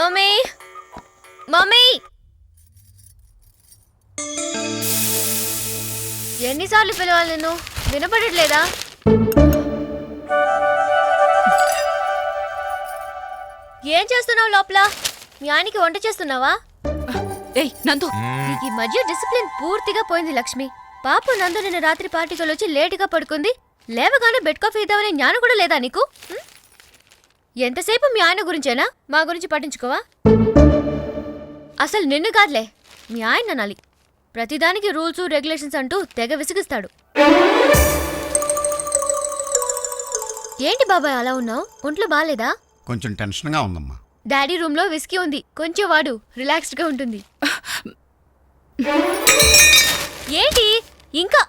Mummy mummy ఎన్నిసార్లు పిలవాలి నేను వినపడట్లేదా? ఏం చేస్తున్నావు లోపల? మీ ఆయనకి వంట చేస్తున్నావా? ఏయ్ నందు, నీకు ఈ మధ్య డిసిప్లిన్ పూర్తిగా పోయింది లక్ష్మి. పాప నందు నిన్న రాత్రి పార్టీతో వచ్చి లేటుగా పడుకుంది. లేవగానే బెడ్ కాఫీ ఇద్దామనే జ్ఞానం కూడా లేదా నీకు? ఎంతసేపు మీ ఆయన గురించేనా? మా గురించి పట్టించుకోవా? అసలు నిన్ను కాదులే, మీ ఆయన అనాలి. ప్రతిదానికి రూల్స్ రెగ్యులేషన్స్ అంటూ తెగ విసిగిస్తాడు. ఏంటి బాబాయ్ అలా ఉన్నావు? ఒంట్లో బాలేదా? కొంచెం టెన్షన్గా ఉందమ్మా. డాడీ రూమ్ లో విస్కీ ఉంది, కొంచెం వాడు, రిలాక్స్డ్ గా ఉంటుంది. ఏంటి ఇంకా?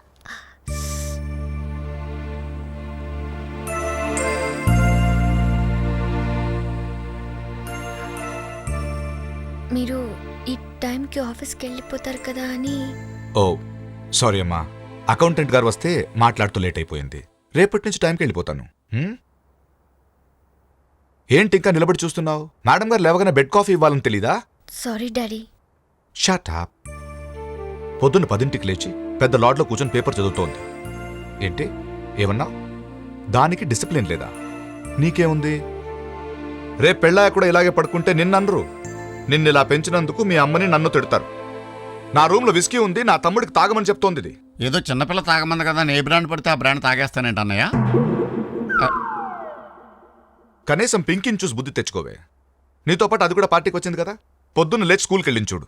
మీరు ఈ టైంకి ఆఫీస్కి వెళ్ళిపోతారు కదా అని. ఓ సారీ అమ్మా, అకౌంటెంట్ గారు వస్తే మాట్లాడుతూ లేట్ అయిపోయింది. రేపటి నుంచి టైంకి వెళ్ళిపోతాను. ఏంటి ఇంకా నిలబడి చూస్తున్నావు? మేడం గారు లేవగానే బెడ్ కాఫీ ఇవ్వాలని తెలీదా? Sorry daddy. Shut up. పొద్దున్న 10ంటికి లేచి పెద్ద లాడ్లో కూర్చొని పేపర్ చదువుతోంది. ఏంటి ఏమన్నా? దానికి డిసిప్లిన్ లేదా? నీకేముంది? రేపు పెళ్ళాయ కూడా ఇలాగే పడుకుంటే నిన్ననరు. నిన్నిలా పెంచినందుకు మీ అమ్మని నన్ను తిడతారు. నా రూమ్లో విస్కీ ఉంది, నా తమ్ముడికి తాగమని చెప్తోంది. ఇది ఏదో చిన్నపిల్ల తాగమంది కదా, ఏ బ్రాండ్ పడితే ఆ బ్రాండ్ తాగేస్తానేంట అన్నయ్య. కనీసం పింకిని చూసి బుద్ధి తెచ్చుకోవే. నీతో పాటు అది కూడా పార్టీకి వచ్చింది కదా. పొద్దున్న లేచి స్కూల్కి వెళ్ళింది చూడు.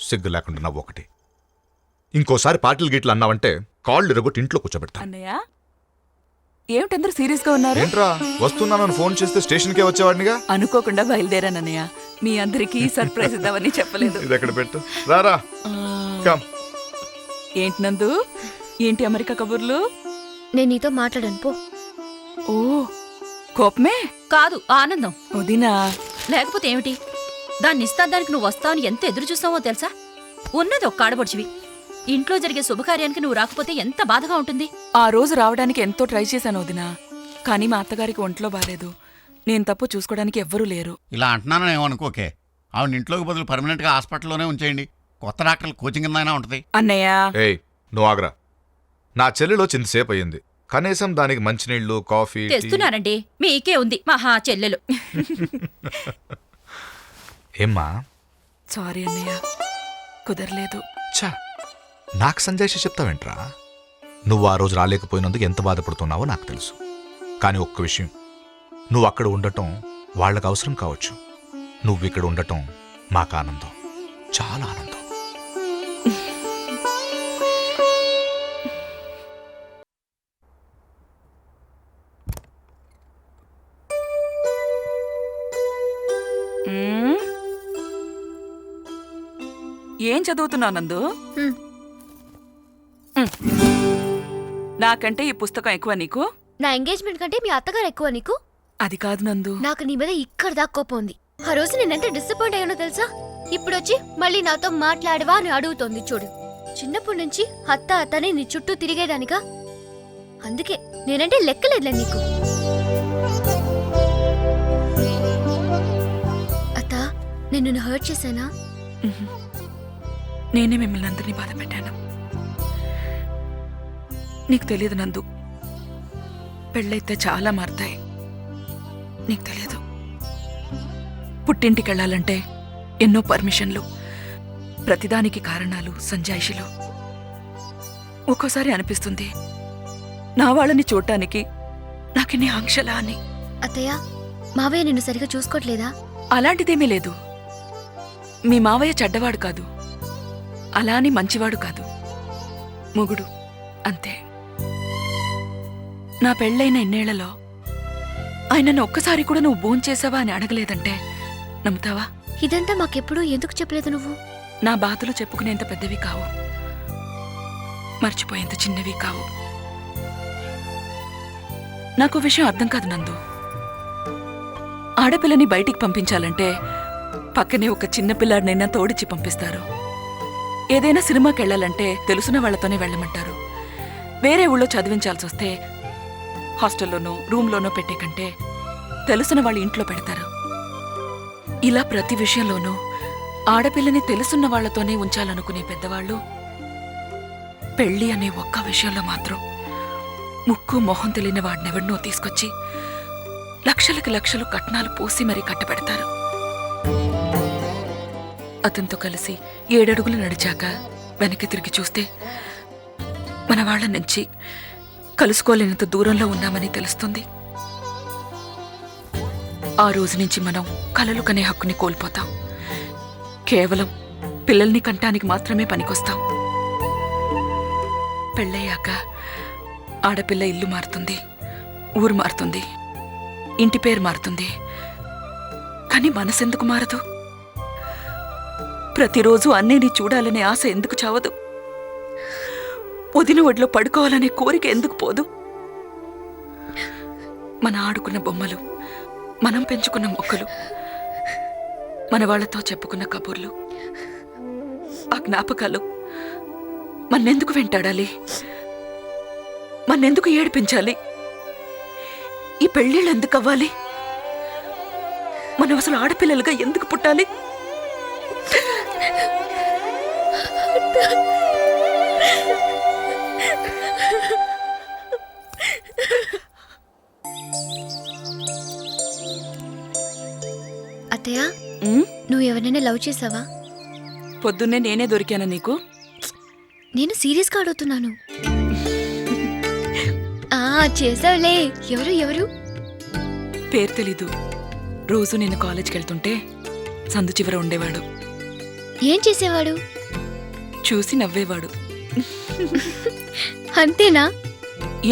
సిగ్గు లేకుండా నవ్వు ఒకటి. ఇంకోసారి పార్టీలు గీట్లు అన్నావంటే కాళ్ళు ఇరగొట్టి ఇంట్లో కూర్చోబెడతా. అన్నయ్య ఏమిటందరూ సీరియస్ గా ఉన్నారు? ఏంట్రా వస్తున్నానని ఫోన్ చేస్తే స్టేషన్కే వచ్చేవాడినిగా. అనుకోకుండా బయలుదేరానన్నయ్య. మీ అందరికీ సర్ప్రైజ్ ఇద్దామని చెప్పలేదు. ఇది ఎక్కడ పెట్టు. రారా కమ్. ఏంటి నందు, ఏంటి అమెరికా కబుర్లు? నేను నీతో మాట్లాడాను పో. ఓ కోపమే కాదు, ఆనందం. వదినా. లేకపోతే ఏమిటి? దాన్ని ఇస్తానికి నువ్వు వస్తావని ఎంత ఎదురు చూస్తావో తెలుసా? ఉన్నది ఒక్క ఆడబొడిచివి. ఇంట్లో జరిగే శుభకార్యానికి నువ్వు రాకపోతే ఎంత బాధగా ఉంటుంది. ఆ రోజు రావడానికి ఎంతో ట్రై చేశాను వదినా, కానీ మా అత్తగారికి ఒంట్లో బాలేదు. నేను తప్పు చూసుకోవడానికి ఎవ్వరూ లేరు. ఇలా అంటున్నానని ఏమనుకోకే. ఆవిడ ఇంట్లోకి బదులు పర్మనెంట్గా హాస్పిటల్లోనే ఉంచేయండి. కొత్త డాక్టర్లు కోచింగ్ కిందైనా ఉంటుంది. అన్నయ్య ఏయ్ నువ్వు ఆగ్రా. నా చెల్లెలో చింతసేపు అయ్యింది. కనీసం దానికి మంచినీళ్లు కాఫీ తెస్తున్నానండి. మీకే ఉంది మహా చెల్లెలు. ఏమ్మా? సారీ అన్నయ్య, కుదరలేదు. ఛా, నాకు సంజాయిషి చెప్తావేంట్రా? నువ్వు ఆ రోజు రాలేకపోయినందుకు ఎంత బాధపడుతున్నావో నాకు తెలుసు. కానీ ఒక్క విషయం, నువ్వు అక్కడ ఉండటం వాళ్ళకు అవసరం కావచ్చు. నువ్వు ఇక్కడ ఉండటం మాకు ఆనందం, చాలా ఆనందం. ఏం చదువుతున్నావు నందు? నాకంటే ఈ పుస్తకం ఎక్కువ నీకు? నా ఎంగేజ్మెంట్ కంటే మీ అత్తగారు ఎక్కువ నీకు? అది కాదు నందు, నాకు నీ మీద ఇక్కడ దాకా కోపం ఉంది. ఆ రోజు నేనెంత డిసప్పాయింట్ అయ్యానో తెలుసా? ఇప్పుడొచ్చి మళ్ళీ నాతో మాట్లాడవా అని అడుగుతోంది చూడు. చిన్నప్పటి నుంచి అత్త అత్తని నీ చుట్టూ తిరిగేదానిగా. అందుకే నేనంటే లెక్కలేదులే నీకు. అత్త, నిన్ను హర్ట్ చేశానా? నేనే మిమ్మల్ని అందరినీ బాధ పెట్టాను. నీకు తెలియదు నందు, పెళ్ళైతే చాలా మారుతాయి. నీకు తెలియదు, పుట్టింటికెళ్ళాలంటే ఎన్నో పర్మిషన్లు, ప్రతిదానికి కారణాలు, సంజాయిషిలు. ఒక్కోసారి అనిపిస్తుంది నా వాళ్ళని చూడటానికి నాకిన్ని ఆంక్షలా అని. అత్తయ్య, మావయ్య నిన్ను సరిగా చూసుకోవట్లేదా? అలాంటిదేమీ లేదు. మీ మావయ్య చెడ్డవాడు కాదు, అలా అని మంచివాడు కాదు. మొగుడు అంతే. నా పెళ్ళైన ఇన్నేళ్లలో ఆయనను ఒక్కసారి కూడా నువ్వు భోంచేసావా అని అడగలేదంటే నమ్ముతావా? ఇదంతా మాకెప్పుడు ఎందుకు చెప్పలేదు నువ్వు? నా బాధలు చెప్పుకునేంత పెద్దవి కావు, మర్చిపోయేంత చిన్నవి కావు. నాకు విషయం అర్థం కాదు నందు. ఆడపిల్లని బయటికి పంపించాలంటే పక్కనే ఒక చిన్న పిల్లాడినైనా తోడిచ్చి పంపిస్తారు. ఏదైనా సినిమాకెళ్లాలంటే తెలుసున్న వాళ్లతోనే వెళ్ళమంటారు. వేరే ఊళ్ళో చదివించాల్సి వస్తే హాస్టల్లోనో రూమ్లోనో పెట్టే కంటే తెలుసున్న వాళ్ళ ఇంట్లో పెడతారు. ఇలా ప్రతి విషయంలోనూ ఆడపిల్లని తెలుసున్న వాళ్లతోనే ఉంచాలనుకునే పెద్దవాళ్ళు పెళ్లి అనే ఒక్క విషయంలో మాత్రం ముక్కు మొహం తెలియని వాడినెవడినో తీసుకొచ్చి లక్షలకి లక్షలు కట్నాలు పోసి మరీ కట్టబెడతారు. అతనితో కలిసి 7 అడుగులు నడిచాక వెనక్కి తిరిగి చూస్తే మన వాళ్ళ నుంచి కలుసుకోలేనంత దూరంలో ఉన్నామని తెలుస్తుంది. ఆ రోజు నుంచి మనం కలలు కనే హక్కుని కోల్పోతాం. కేవలం పిల్లల్ని కంటానికి మాత్రమే పనికొస్తాం. పెళ్ళయ్యాక ఆడపిల్ల ఇల్లు మారుతుంది, ఊరు మారుతుంది, ఇంటి పేరు మారుతుంది. కానీ మనసెందుకు మారదు? ప్రతిరోజు అన్నయ్యని చూడాలనే ఆశ ఎందుకు చావదు? వదిన ఒడిలో పడుకోవాలనే కోరిక ఎందుకు పోదు? మన ఆడుకున్న బొమ్మలు, మనం పెంచుకున్న మొక్కలు, మన వాళ్లతో చెప్పుకున్న కబుర్లు, ఆ జ్ఞాపకాలు మన్నెందుకు వెంటాడాలి? మన్నెందుకు ఏడిపించాలి? ఈ పెళ్ళిళ్ళు ఎందుకు అవ్వాలి? మనం అసలు ఆడపిల్లలుగా ఎందుకు పుట్టాలి? అత్తయ్య, నువ్వు ఎవరైనా లవ్ చేసావా? పొద్దున్నే నేనే దొరికానా నీకు? నేను సీరియస్గా అడుగుతున్నాను. చేసావులే. ఎవరు ఎవరు? పేరు తెలీదు. రోజు నేను కాలేజ్కి వెళ్తుంటే సందు చివర ఉండేవాడు. ఏం చేసేవాడు? చూసి నవ్వేవాడు. అంతేనా?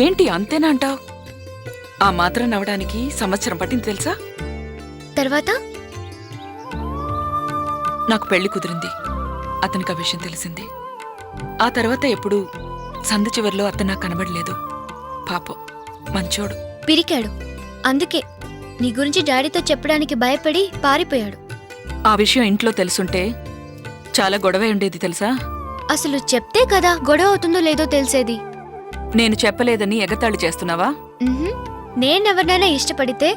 ఏంటి అంతేనా అంటావ్? ఆ మాత్రం నవ్వడానికి సంవత్సరం పట్టింది తెలుసా? తర్వాత నాకు పెళ్లి కుదిరింది. అతనికి ఆ విషయం తెలిసింది. ఆ తర్వాత ఎప్పుడూ సందు చివర్లో అతను నాకు కనబడలేదు. పాపం, మంచోడు. పిరికాడు. అందుకే నీ గురించి డాడీతో చెప్పడానికి భయపడి పారిపోయాడు. ఆ విషయం ఇంట్లో తెలుసుంటే చాలా గొడవ ఉండేది తెలుసా? అసలు చెప్తే కదా గొడవ అవుతుందో లేదో తెలిసేది. నేను చెప్పలేదని ఎగతాళి చేస్తున్నావా? నేనెవరినైనా ఇష్టపడితే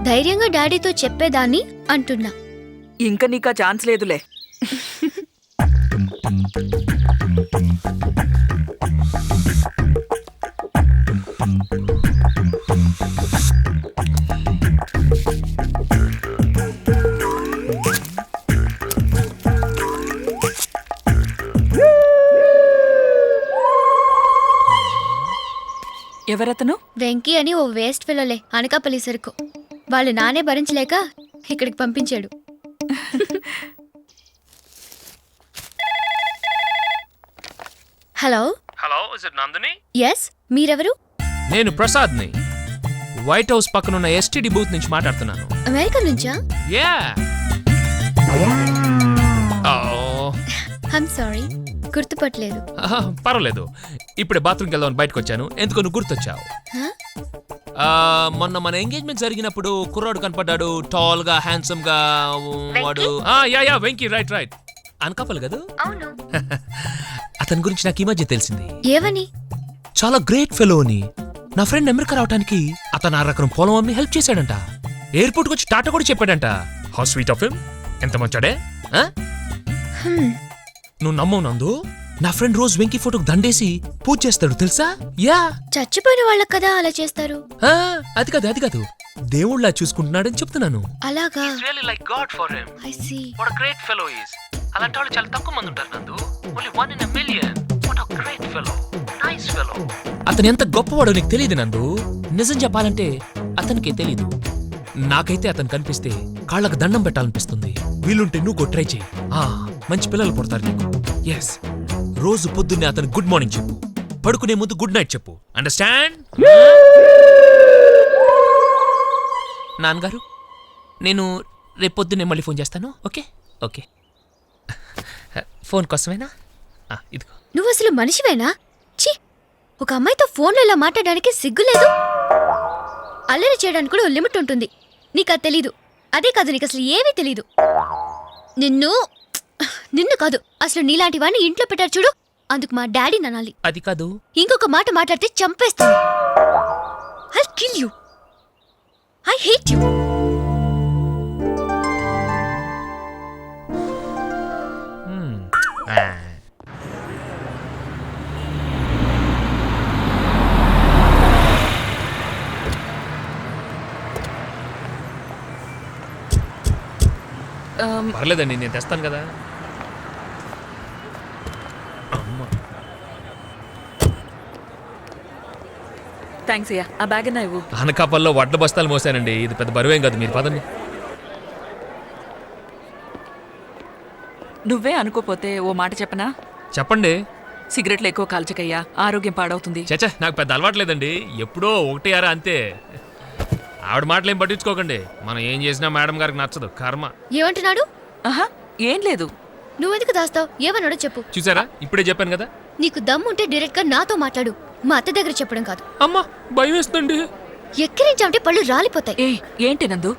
ధైర్యంగా డాడీతో చెప్పేదాన్ని అంటున్నా. ఇంకా నీకా ఛాన్స్ లేదులే. ఎవరతను? వెంకీ అని ఓ వేస్ట్ ఫెలోలే, అనకాపల్లి సరుకు. వాళ్ళ నానే భరించలేక ఇక్కడికి పంపించాడు. Hello hello, is it Nandini? Yes, మీరెవరు? నేను ప్రసాద్ని. వైట్ హౌస్ పక్కనున్న ఎస్టీడీ బూత్ నుంచి మాట్లాడుతున్నాను. అమెరికా నుంచా? యా. ఐమ్ సారీ, గుర్తుపట్టలేదు. పర్వాలేదు. ఇప్పుడే బాత్రూమ్కి వెళ్దామని బయటకు వచ్చాను. ఎందుకు నువ్వు గుర్తొచ్చావు? మొన్న మన ఎంగేజ్మెంట్ జరిగినప్పుడు కుర్రాడు కనపడ్డాడు, టాల్ గా, హ్యాండ్సమ్ గా. వాడు yeah Venky. Right right. Anakapalli కదా? అవును. అతని గురించి నాకు ఈ మధ్య తెలిసింది. ఏవని? చాలా గ్రేట్ ఫెలో అని. నా ఫ్రెండ్ అమెరికా రావడానికి అతను 6 ఎకరం పొలం అమ్మి హెల్ప్ చేశాడంట. ఎయిర్పోర్ట్ వచ్చి టాటా కూడా చెప్పాడంట. How sweet of him. ఎంత మంచాడే. నువ్వు నమ్మవు నందు, నా ఫ్రెండ్ రోజు వెంకీ ఫోటోకి దండేసి పూజ చేస్తాడు తెలుసా? యా. చచ్చిపోయిన వాళ్ళకి కదా అలా చేస్తారు. అది కాదు దేవుళ్ళ చూసుకుంటున్నాడని చెప్తున్నాను. అలాగా? I see. అలాంటి వాళ్ళు చాలా తక్కువ మంది ఉంటారు నందు. Only 1 in a million. What a great fellow. Nice fellow. అతను ఎంత గొప్పవాడో నీకు తెలియదు నందు. నిజం చెప్పాలంటే అతనికే తెలీదు. నాకైతే అతను కనిపిస్తే కాళ్ళకు దండం పెట్టాలనిపిస్తుంది. వీలుంటే నువ్వు ట్రై చేయి. మంచి పిల్లలు పుడతారు నీకు. ఎస్. రోజు పొద్దున్నే అతను గుడ్ మార్నింగ్ చెప్పు, పడుకునే ముందు గుడ్ నైట్ చెప్పు. అండర్స్టాండ్? నాన్నగారు, నేను రేపు పొద్దున్నే మళ్ళీ ఫోన్ చేస్తాను. Okay okay. ఫోన్ కోసమేనా? ఇదిగో. నువ్వు అసలు మనిషివేనా? ఛీ, ఒక అమ్మాయితో ఫోన్లో ఇలా మాట్లాడడానికి సిగ్గులేదు? అల్లరి చేయడానికి కూడా ఓ లిమిట్ ఉంటుంది. నీకు అది తెలీదు. అదే కాదు, నీకు అసలు ఏమీ తెలీదు. నిన్ను కాదు, అసలు నీలాంటి వాడిని ఇంట్లో పెట్టారు చూడు, అందుకు మా డాడీ అనాలి. అది కాదు. ఇంకొక మాట మాట్లాడితే చంపేస్తాను. I kill you. I hate you. పర్లేదండి, నేను తెస్తాను కదా. థ్యాంక్స్ అయ్యా. ఆ బ్యాగ్ అన్నా ఇవ్వు. అనకాపల్లో వడ్ల బస్తాలు మోసానండి. ఇది పెద్ద బరువేం కాదు, మీరు పదండి. నువ్వే అనుకోపోతే ఓ మాట చెప్పనా? చెప్పండి. సిగరెట్లు ఎక్కువ కాల్చకయ్యా, ఆరోగ్యం పాడవుతుంది. చచ్చా, నాకు పెద్ద అలవాట్లేదండి. ఎప్పుడో 1 అంతే. ఆవిడ మాటలు ఏం పట్టించుకోకండి. మనం ఏం చేసినా మేడం గారికి నచ్చదు, కర్మ. ఏమంటున్నాడు? ఆహా, ఏం లేదు. నువ్వెందుకు దాస్తావు? ఏమన్నాడో చెప్పు. చూసారా, ఇప్పుడే చెప్పాను కదా. నీకు దమ్ముంటే డైరెక్ట్ గా నాతో మాట్లాడు, మా అత్త దగ్గర చెప్పడం కాదు. అమ్మా, భయం వేస్తుందండి. ఎక్కిరించామంటే పళ్ళు రాలిపోతాయి. ఏ ఏంటి నందు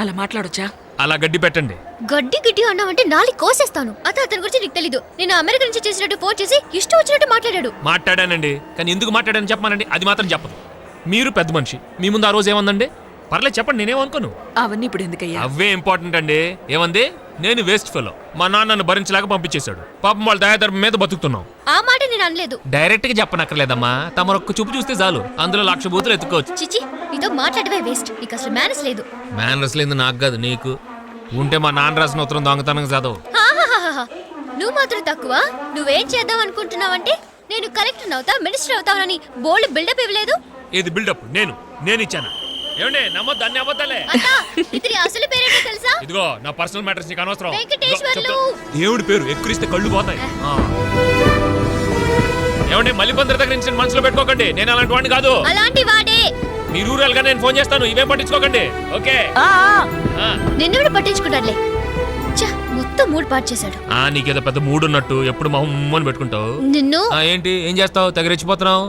అలా మాట్లాడొచ్చా? అలా గడ్డి పెట్టండి. గడ్డి గిడ్డి అన్నావంటే నాలి కోసేస్తాను. అతని గురించి నీకు తెలీదు. నేను అమెరికా నుంచి చేసినట్టు ఫోన్ చేసి ఇష్టం వచ్చినట్టు మాట్లాడాడు. మాట్లాడానండి, కానీ ఎందుకు మాట్లాడానని చెప్పమానండి. అది మాత్రం చెప్పదు. మీరు పెద్ద మనిషి, మీ ముందు ఆ రోజు ఏమందండి? పర్లేదు చెప్పండి, నేనేమనుకోను. అవన్నీ ఇప్పుడు ఎందుకయ్యా? అవే ఇంపార్టెంట్ అండి. ఏమంది? నేను వేస్ట్ ఫెలో, మా నాన్నను భరించలేక పంపించేశాడు. పాపం వాళ్ళ దయాధర్మం మీద బతుకుతున్నాం. ఆ మాట నేను అనలేదు. డైరెక్ట్ గా చెప్పనక్కర్లేదమ్మా, తమరొక్క చూపు చూస్తే చాలు, అందులో 1,00,000 బూతులు ఎత్తుకోవచ్చు. చిచి, నీతో మాట్లాడవే వేస్ట్. నీకు అసలు మేనస్ లేదు. మేనర్స్ లేదు నాకు కాదు, నీకు. ఉంటే మా నాన్న రాసిన ఉత్తరం దొంగతనంగా చదవు. హాహాహాహా. నువ్వు మాత్రం తక్కువ. నువ్వేం చేద్దాం అనుకుంటున్నావంటే నేను కలెక్టర్ అవుతా, మినిస్టర్ అవుతానని బోల్డ్ బిల్డప్ ఇవ్వలేదు. ఏది బిల్డప్? నేను ఇచ్చాను. ఏమండి, నమ్మొద్దు, అన్ని అబద్ధాలే. అన్నా, ఇతని అసలు పేరేంటో తెలుసా? ఇదిగో నా పర్సనల్ మ్యాటర్స్ నీకు అనవసరం. వెంకటేశ్వర్లు. ఇదిగో చెప్తా. దేవుడి పేరు ఎక్కురిస్తే కళ్ళు పోతాయి. ఏమండి, మళ్ళీ కొందరి దగ్గర నుంచి మనసులో పెట్టుకోకండి. నేను అలాంటి వాడిని కాదు. అలాంటి వాడే. మీరు ఊరాలుగా నేను ఫోన్ చేస్తాను, ఇవేం పట్టించుకోకండి. ఓకే? నిన్నెవడు పట్టించుకుంటాడులే. ఛ, మొత్తం మూడ్ పాటు చేశాడు. నీకేదో పెద్ద మూడు ఉన్నట్టు ఎప్పుడు మొహమ్మని పెట్టుకుంటావు. నిన్ను ఏంటి ఏం చేస్తావు? తెగరెచ్చిపోతున్నావు.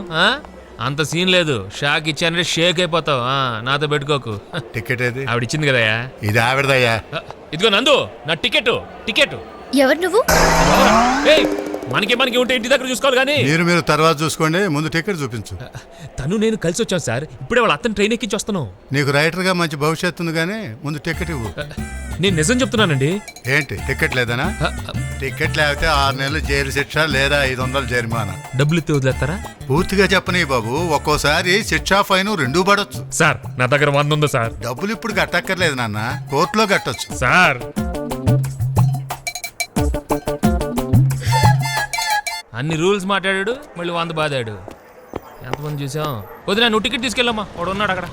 అంత సీన్ లేదు. షాక్ ఇచ్చానంటే షేక్ అయిపోతావు. నాతో పెట్టుకోకు. టికెట్ ఏది? ఆవిడ ఇచ్చింది కదయ్యా. ఇది ఆవిడదయ్యా. ఇదిగో నందు, నా టికెట్. ఎవరు నువ్వు? ఏయ్, మనకి ఉంటే ఇంటి దగ్గర చూసుకోవాలి కానీ. మీరు తర్వాత చూసుకోండి, ముందు టికెట్ చూపించు. తను నేను కలిసి వచ్చాను సార్. ఇప్పుడే వాళ్ళ అతను ట్రైన్ ఎక్కించి వస్తున్నాం. నీకు రైటర్గా మంచి భవిష్యత్తు ఉంది కానీ ముందు టికెట్ ఇవ్వు. నేను నిజం చెప్తున్నానండి. ఏంటి టికెట్ లేదనా? టికెట్ లేకపోతే 6 నెలలు జైలు శిక్ష లేదా 500 జరిమానా. డబ్బులు ఇస్తే వదిలేస్తారా? పూర్తిగా చెప్పని బాబు, ఒక్కోసారి శిక్ష ఫైన్ 2 పడొచ్చు. సార్, నా దగ్గర 100 ఉంది సార్. డబ్బులు ఇప్పుడు కట్టక్కర్లేదు నాన్న, కోర్టులో కట్టొచ్చు. సార్, అన్ని రూల్స్ మాట్లాడాడు, మళ్ళీ 100 బాదాడు. ఎంతమంది చూసాం. వదినా, నువ్వు టికెట్ తీసుకెళ్ళమ్మా, వాడు ఉన్నాడు అక్కడ.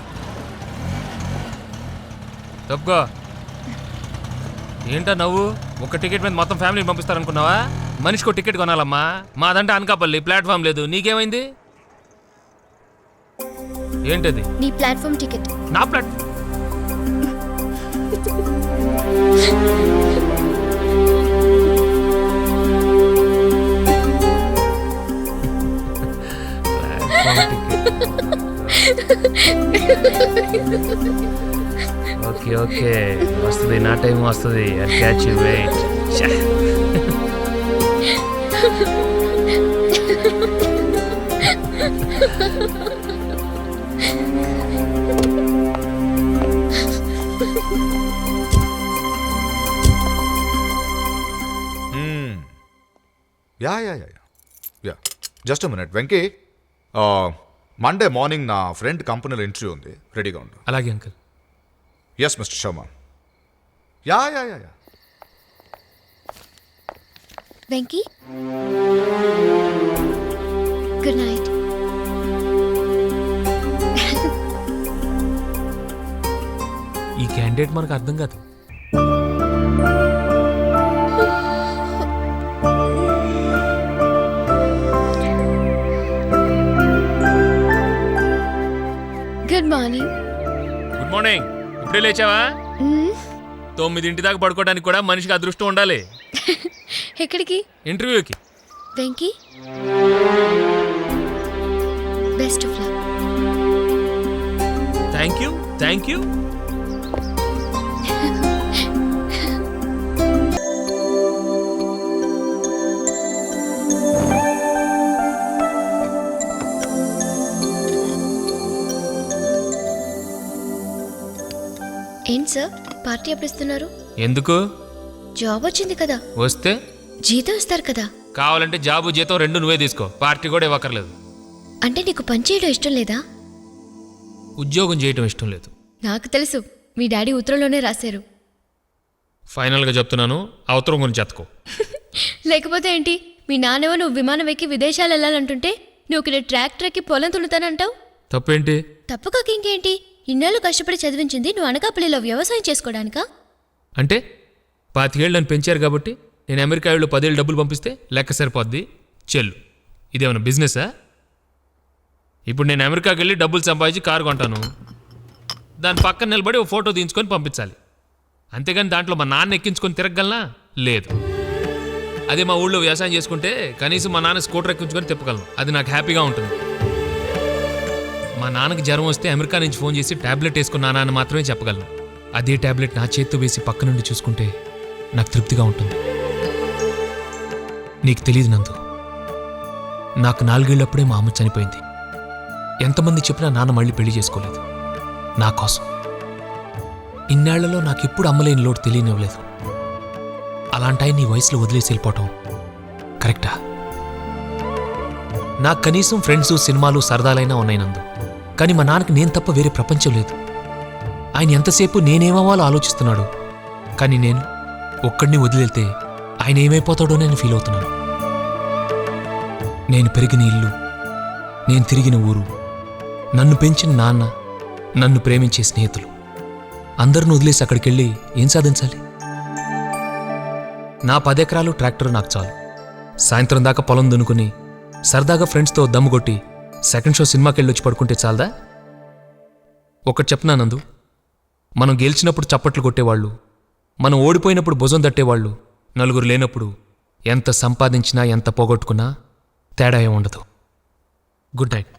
తప్పుకో. ఏంటా నవ్వు? ఒక టికెట్ మీద మొత్తం ఫ్యామిలీని పంపిస్తారనుకున్నావా? మనిషికి ఒక టికెట్ కొనాలమ్మా. మాదంటే అనకాపల్లి, ప్లాట్ఫామ్ లేదు. నీకేమైంది? ఏంటది? నీ ప్లాట్ఫామ్ టికెట్. నా ప్లాట్ ఓకే వస్తుంది, నా టైం వస్తుంది. Catch you, wait. Yeah just minute Venky. Monday morning నా ఫ్రెండ్ కంపెనీలో ఇంటర్వ్యూ ఉంది, రెడీగా ఉండు. అలాగే uncle. Yes mister Sharma. Yeah. Venky, good night. ఈ క్యాండిడేట్ మనకు అర్థం కాదు. Good morning. Good morning. ఇప్పుడే లేచావా? 9 దాకా పడుకోవడానికి కూడా మనిషికి అదృష్టం ఉండాలి. ఎక్కడికి? ఇంటర్వ్యూకి. Venky, best of luck. Thank you. ఏంటి సార్ పార్టీ ఎప్పుడు ఇస్తున్నారు? ఎందుకు? జాబ్ వచ్చింది కదా, వస్తే జీతం ఇస్తారు కదా. కావాలంటే జాబు జీతం రెండు నువ్వే తీసుకో, పార్టీ కూడా ఇవ్వక్కర్లేదు. అంటే నీకు పని చేయడం ఇష్టం లేదా? ఉద్యోగం చేయటం ఇష్టం లేదు. నాకు తెలుసు, మీ డాడీ ఉత్తరంలోనే రాశారు. ఫైనల్గా చెప్తున్నాను, ఆ ఉత్తరం గురించి ఎత్తుకో. లేకపోతే ఏంటి, మీ నాన్నవ నువ్వు విమానం ఎక్కి విదేశాలు వెళ్ళాలంటుంటే నువ్వు ఇక్కడ ట్రాక్టర్ ఎక్కి పొలం తున్నుతానంటావు. తప్పేంటి? తప్పు కాక ఇంకేంటి, ఇన్నాళ్ళు కష్టపడి చదివించింది నువ్వు అనకాపల్లిలో వ్యవసాయం చేసుకోవడానికా? అంటే 25 ఏళ్ళు నన్ను పెంచారు కాబట్టి నేను అమెరికా ఏళ్ళు 10 ఏళ్ళు డబ్బులు పంపిస్తే లెక్క సరిపోద్ది చెల్లు. ఇదేమన్నా బిజినెసా? ఇప్పుడు నేను అమెరికాకి వెళ్ళి డబ్బులు సంపాదించి కారు కొంటాను, దాని పక్కన నిలబడి ఓ ఫోటో తీయించుకొని పంపించాలి. అంతేగాని దాంట్లో మా నాన్న ఎక్కించుకొని తిరగలనా? లేదు. అదే మా ఊళ్ళో వ్యవసాయం చేసుకుంటే కనీసం మా నాన్న స్కూటర్ ఎక్కించుకొని తిప్పగలను, అది నాకు హ్యాపీగా ఉంటుంది. మా నాన్నకి జ్వరం వస్తే అమెరికా నుంచి ఫోన్ చేసి ట్యాబ్లెట్ వేసుకున్నానా అని మాత్రమే చెప్పగలను. అదే ట్యాబ్లెట్ నా చేత్తో వేసి పక్క నుండి చూసుకుంటే నాకు తృప్తిగా ఉంటుంది. నీకు తెలియదు నందు, నాకు 4 ఏళ్ళప్పుడే మా అమ్మ చనిపోయింది. ఎంతమంది చెప్పినా నాన్న మళ్ళీ పెళ్లి చేసుకోలేదు నా కోసం. ఇన్నేళ్లలో నాకెప్పుడు అమ్మలేని లోటు తెలియనివ్వలేదు. అలాంటి నీ వయసులో వదిలేసి వెళ్ళిపోవటం కరెక్టా? నాకు కనీసం ఫ్రెండ్స్, సినిమాలు, సరదాలైనా ఉన్నాయి నందు. కానీ మా నాన్నకి నేను తప్ప వేరే ప్రపంచం లేదు. ఆయన ఎంతసేపు నేనేమవ్వాలో ఆలోచిస్తున్నాడు. కానీ నేను ఒక్కడిని వదిలేళ్తే ఆయన ఏమైపోతాడో నేను ఫీల్ అవుతున్నాను. నేను పెరిగిన ఇల్లు, నేను తిరిగిన ఊరు, నన్ను పెంచిన నాన్న, నన్ను ప్రేమించే స్నేహితులు అందరిని వదిలేసి అక్కడికెళ్ళి ఏం సాధించాలి? నా 10 ఎకరాలు ట్రాక్టర్ నాకు చాలు. సాయంత్రం దాకా పొలం దున్నుకుని సరదాగా ఫ్రెండ్స్తో దమ్ము కొట్టి సెకండ్ షో సినిమాకి వెళ్ళొచ్చి పడుకుంటే చాలదా? ఒకటి చెప్పనా నందు, మనం గెలిచినప్పుడు చప్పట్లు కొట్టేవాళ్ళు, మనం ఓడిపోయినప్పుడు భుజం తట్టేవాళ్ళు నలుగురు లేనప్పుడు ఎంత సంపాదించినా ఎంత పోగొట్టుకున్నా తేడా ఏం ఉండదు. Good night.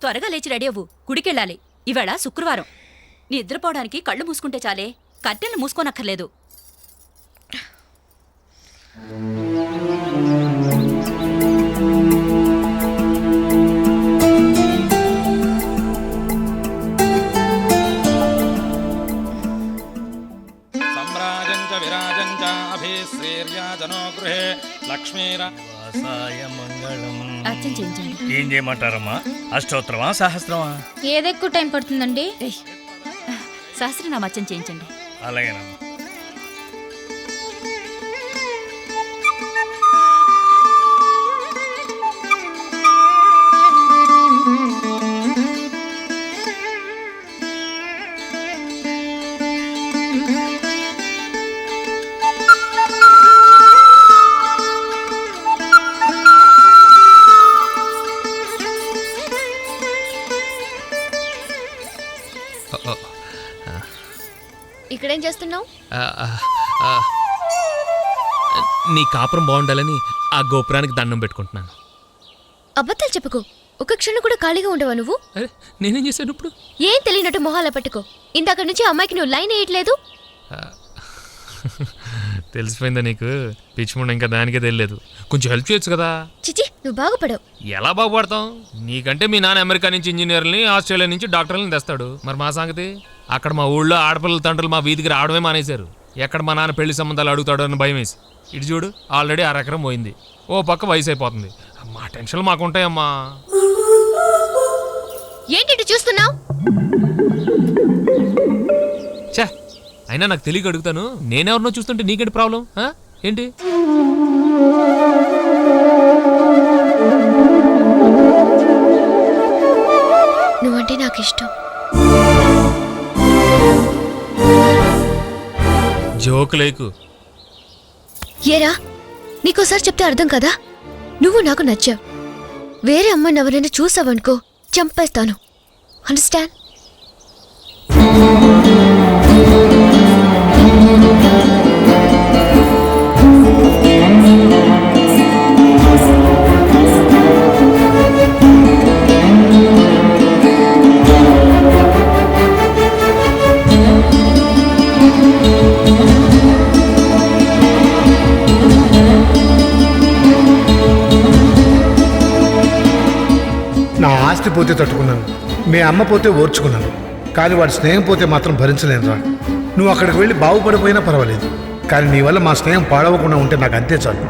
త్వరగా లేచి రెడీ అవ్వు, గుడికెళ్ళాలి. ఇవాళ శుక్రవారం. నిద్రపోవడానికి కళ్ళు మూసుకుంటే చాలే, కట్టెలు మూసుకోనక్కర్లేదు. సమ్రాజంచ విరాజంచ అభిశ్రీర్యాజనో గృహే లక్ష్మీరా మంగళం. అర్చన చేయించండి. ఏం చేయమంటారమ్మా? అష్టోత్తరమా, సహస్రమా? ఏదెక్కువ టైం పడుతుందండి? సహస్రనామ అర్చన చేయించండి. అలాగేనమ్మా. ఇక్కడేం చేస్తున్నావు? నీ కాపురం బాగుండాలని ఆ గోపురానికి దండం పెట్టుకుంటున్నాను. అబద్ధాలు చెప్పుకో, ఒక క్షణం కూడా ఖాళీగా ఉండవా నువ్వు? అరే నేనేం చేశాను ఇప్పుడు? ఏం తెలియనట్టు మొహాల పట్టుకో. ఇందాక నుంచి అమ్మాయికి నువ్వు లైన్ వేయట్లేదు. తెలిసిపోయిందా నీకు? పిచ్చిముండ ఇంకా దానికే తెలియలేదు. కొంచెం హెల్ప్ చేయొచ్చు కదా. చిచి, నువ్వు బాగుపడవు. ఎలా బాగుపడతాం? నీకంటే మీ నాన్న అమెరికా నుంచి ఇంజనీర్ని, ఆస్ట్రేలియా నుంచి డాక్టర్లని తెస్తాడు. మరి మా సంగతి? అక్కడ మా ఊళ్ళో ఆడపిల్లల తండ్రులు మా వీధికి రావడమే మానేశారు. ఎక్కడ మా నాన్న పెళ్లి సంబంధాలు అడుగుతాడో అని భయం వేసి. ఇటు చూడు, ఆల్రెడీ 1/2 ఎకరం పోయింది. ఓ పక్క వయసు అయిపోతుంది. మా టెన్షన్లు మాకుంటాయమ్మా. ఏంటి ఇటు చూస్తున్నావు? చే, అయినా నాకు తెలియక అడుగుతాను. నేనెవరినో చూస్తుంటే నీకేంటి ప్రాబ్లం? ఏంటి? నువ్వంటే నాకు ఇష్టం. జోక్ లేకు. ఏరా, నీకోసారి చెప్తే అర్థం కదా? నువ్వు నాకు నచ్చావు. వేరే అమ్మాయిని ఎవరైనా చూసావనుకో, చంపేస్తాను. అండర్స్టాండ్? ఆస్తి పోతే తట్టుకున్నాను, మీ అమ్మ పోతే ఓర్చుకున్నాను, కానీ వాడి స్నేహం పోతే మాత్రం భరించలేనురా. నువ్వు అక్కడికి వెళ్ళి బాగుపడిపోయినా పర్వాలేదు, కానీ నీ వల్ల మా స్నేహం పాడవకుండా ఉంటే నాకు అంతే చాలు.